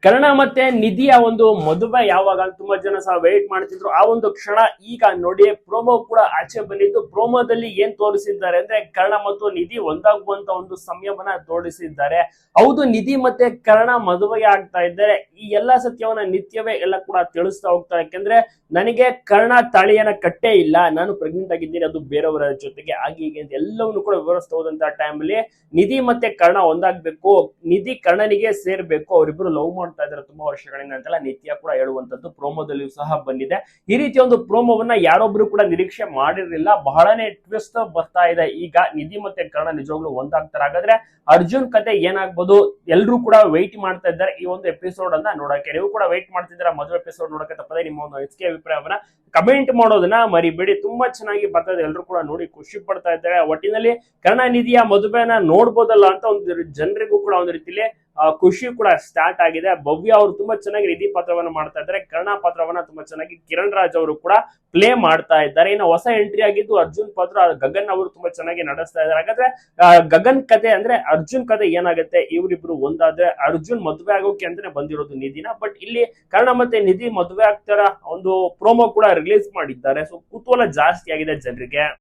ಕರ್ಣ ಮತ್ತೆ ನಿಧಿಯ ಒಂದು ಮದುವೆ ಯಾವಾಗ ತುಂಬಾ ಜನ ಸಹ ವೇಟ್ ಮಾಡ್ತಿದ್ರು. ಆ ಒಂದು ಕ್ಷಣ ಈಗ ನೋಡಿ ಪ್ರೋಮೋ ಕೂಡ ಆಚೆ ಬಂದಿದ್ದು. ಪ್ರೋಮೋದಲ್ಲಿ ಏನ್ ತೋರಿಸಿದ್ದಾರೆ ಅಂದ್ರೆ ಕರ್ಣ ಮತ್ತು ನಿಧಿ ಒಂದಾಗುವಂತ ಒಂದು ಸಮಯವನ್ನ ತೋರಿಸಿದ್ದಾರೆ. ಹೌದು, ನಿಧಿ ಮತ್ತೆ ಕರ್ಣ ಮದುವೆ ಆಗ್ತಾ ಇದ್ದಾರೆ. ಈ ಎಲ್ಲಾ ಸತ್ಯವನ್ನ ನಿತ್ಯವೇ ಎಲ್ಲ ಕೂಡ ತಿಳಿಸ್ತಾ ಹೋಗ್ತಾರೆ. ಯಾಕೆಂದ್ರೆ ನನಗೆ ಕರ್ಣ ತಾಳಿಯನ್ನ ಕಟ್ಟೇ ಇಲ್ಲ, ನಾನು ಪ್ರೆಗ್ನೆಂಟ್ ಆಗಿದ್ದೀನಿ, ಅದು ಬೇರೆಯವರ ಜೊತೆಗೆ ಆಗಿ ಹೀಗೆ ಅಂತ ಎಲ್ಲವನ್ನು ಕೂಡ ವಿವರಿಸ್ತಾ ಹೋದಂತ ಟೈಮಲ್ಲಿ ನಿಧಿ ಮತ್ತೆ ಕರ್ಣ ಒಂದಾಗ್ಬೇಕು, ನಿಧಿ ಕರ್ಣನಿಗೆ ಸೇರ್ಬೇಕು, ಅವರಿಬ್ರು ಲವ್ ಮಾಡ್ತಾ ಇದ್ದಾರೆ ತುಂಬಾ ವರ್ಷಗಳಿಂದ ಅಂತೆಲ್ಲ ನಿತ್ಯ ಕೂಡ ಹೇಳುವಂತದ್ದು ಪ್ರೋಮೋದಲ್ಲಿಯೂ ಸಹ ಬಂದಿದೆ. ಈ ರೀತಿ ಒಂದು ಪ್ರೋಮೋವನ್ನ ಯಾರೊಬ್ರು ಕೂಡ ನಿರೀಕ್ಷೆ ಮಾಡಿರ್ಲಿಲ್ಲ. ಬಹಳನೇ ಟ್ವಿಸ್ಟ್ ಬರ್ತಾ ಇದೆ. ಈಗ ನಿಧಿ ಮತ್ತೆ ಕರ್ಣ ನಿಜವಾಗ್ಲೂ ಒಂದಾಗ್ತಾರೆ. ಹಾಗಾದ್ರೆ ಅರ್ಜುನ್ ಕತೆ ಏನಾಗ್ಬೋದು, ಎಲ್ರು ಕೂಡ ವೆಯ್ಟ್ ಮಾಡ್ತಾ ಇದ್ದಾರೆ ಈ ಒಂದು ಎಪಿಸೋಡ್ ಅನ್ನ ನೋಡಕ್ಕೆ. ನೀವು ಕೂಡ ವೆಯ್ಟ್ ಮಾಡ್ತಿದ್ದೀರಾ ಮದುವೆ ಎಪಿಸೋಡ್ ನೋಡಕ್ಕೆ? ತಪ್ಪದೆ ನಿಮ್ಮ ಒಂದು ಅನಿಸಿಕೆ ಅಭಿಪ್ರಾಯವನ್ನ ಕಮೆಂಟ್ ಮಾಡೋದನ್ನ ಮರಿಬೇಡಿ. ತುಂಬಾ ಚೆನ್ನಾಗಿ ಬರ್ತಾ ಇದೆ, ಎಲ್ಲರೂ ಕೂಡ ನೋಡಿ ಖುಷಿ ಪಡ್ತಾ ಇದ್ದಾರೆ. ಒಟ್ಟಿನಲ್ಲಿ ಕರ್ಣ ನಿಧಿಯ ಮದುವೆನ ನೋಡ್ಬೋದಲ್ಲ ಅಂತ ಒಂದು ಜನರಿಗೂ ಕೂಡ ಒಂದು ರೀತಿಯಲ್ಲಿ ಖುಷಿ ಕೂಡ ಸ್ಟಾರ್ಟ್ ಆಗಿದೆ. ಭವ್ಯ ಅವರು ತುಂಬಾ ಚೆನ್ನಾಗಿ ನಿಧಿ ಪಾತ್ರವನ್ನ ಮಾಡ್ತಾ ಇದ್ದಾರೆ. ಕರ್ಣ ಪಾತ್ರವನ್ನ ತುಂಬಾ ಚೆನ್ನಾಗಿ ಕಿರಣ್ ರಾಜ್ ಅವರು ಕೂಡ ಪ್ಲೇ ಮಾಡ್ತಾ ಇದ್ದಾರೆ. ಇನ್ನು ಹೊಸ ಎಂಟ್ರಿ ಆಗಿದ್ದು ಅರ್ಜುನ್ ಪಾತ್ರ ಗಗನ್ ಅವರು ತುಂಬಾ ಚೆನ್ನಾಗಿ ನಡೆಸ್ತಾ ಇದ್ದಾರೆ. ಹಾಗಾದ್ರೆ ಗಗನ್ ಕತೆ ಅಂದ್ರೆ ಅರ್ಜುನ್ ಕತೆ ಏನಾಗುತ್ತೆ, ಇವರಿಬ್ರು ಒಂದಾದ್ರೆ ಅರ್ಜುನ್ ಮದುವೆ ಆಗೋಕೆ ಅಂತಾನೆ ಬಂದಿರೋದು ನಿಧಿನ. ಬಟ್ ಇಲ್ಲಿ ಕರ್ಣ ಮತ್ತೆ ನಿಧಿ ಮದುವೆ ಆಗ್ತಾರ ಒಂದು ಪ್ರೋಮೋ ಕೂಡ ರಿಲೀಸ್ ಮಾಡಿದ್ದಾರೆ. ಸೊ ಕುತೂಹಲ ಜಾಸ್ತಿ ಆಗಿದೆ ಜನರಿಗೆ.